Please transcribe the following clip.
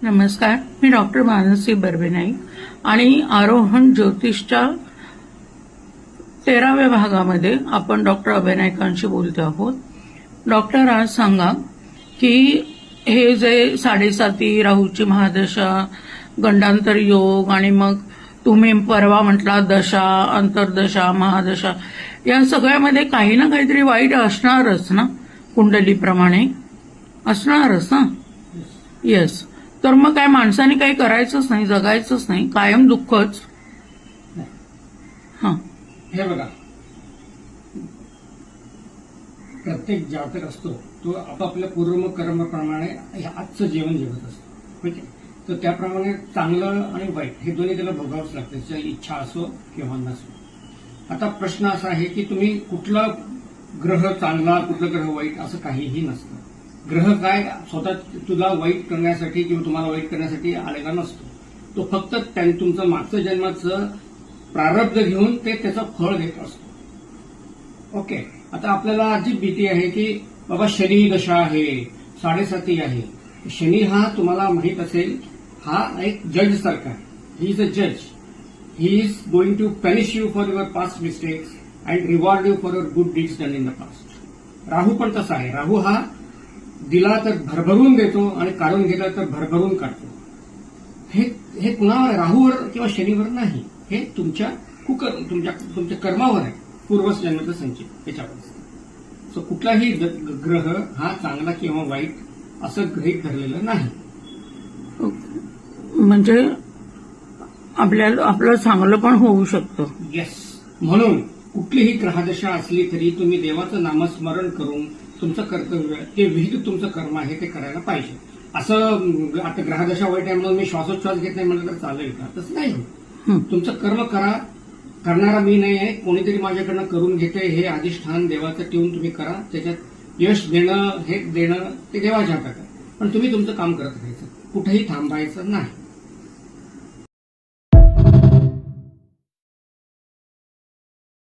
नमस्कार, मी डॉक्टर मानसी बर्वेनाईक आणि आरोहण ज्योतिषच्या 13व्या भागामध्ये आपण डॉक्टर अभय नाईकांशी बोलतो आहोत. डॉक्टर, आज सांगा की हे जे 7.5 राहूची महादशा, गंडांतर योग आणि मग तुम्ही परवा म्हटला दशा, अंतर्दशा, महादशा, या सगळ्यामध्ये काही ना काहीतरी वाईट असणारच ना, कुंडलीप्रमाणे असणारच ना. येस. तर मग काय माणसाने काही करायचंच नाही, जगायचंच नाही, कायम दुःखच. हां, हे बघा, प्रत्येक जातक असतो तो आपापल्या पूर्वकर्माप्रमाणे आजचं जेवण जेवत असतो. ठीक आहे. तर त्याप्रमाणे चांगलं आणि वाईट हे दोन्ही त्याला भोगावंच लागतं, त्याची इच्छा असो किंवा नसो. आता प्रश्न असा आहे की तुम्ही कुठला ग्रह चांगला, कुठला ग्रह वाईट असं काहीही नसतं. ग्रह काय स्वतः तुला वाईट करण्यासाठी किंवा तुम्हाला वाईट करण्यासाठी आलेला नसतो. तो फक्त तुमचं मागचं जन्माचं प्रारब्ध घेऊन ते त्याचं फळ देत असतो. ओके. आता आपल्याला जी भीती आहे की बाबा शनी दशा आहे, 7.5 आहे. शनी हा तुम्हाला माहित असेल, हा एक जज सारखा आहे. ही इज अ जज. He is going to punish you for your past mistakes and reward you for your good deeds done in the past. राहू पण तसा आहे. राहू हा दिला तर भरभरून देतो आणि काढून घेतला तर भरभरून काढतो. हे कुणावर, राहूवर किंवा शनीवर नाही, हे तुमच्या कर्मावर आहे, पूर्वजन्माचा संचित त्याच्यावर. सो कुठलाही ग्रह हा चांगला किंवा वाईट असं गृहीत धरलेलं नाही. म्हणजे आपलं चांगलं पण होऊ शकतं. येस. म्हणून कुठलीही ग्रहदशा असली तरी तुम्ही देवाचं नामस्मरण करून तुमचं कर्तव्य, ते विहित तुमचं कर्म आहे ते करायला पाहिजे. असं आता ग्रहदशा वाईट आहे म्हणून मी श्वासोच्छ्वास घेत नाही म्हणलं तर चालेल का? तसं नाही होत. तुमचं कर्म करा. करणारा मी नाही आहे, कोणीतरी माझ्याकडनं करून घेते, हे अधिष्ठान देवाचं ठेवून तुम्ही करा. त्याच्यात यश देणं, हे देणं ते देवाच्या हातात आहे. पण तुम्ही तुमचं काम करत राहायचं, कुठेही थांबायचं नाही.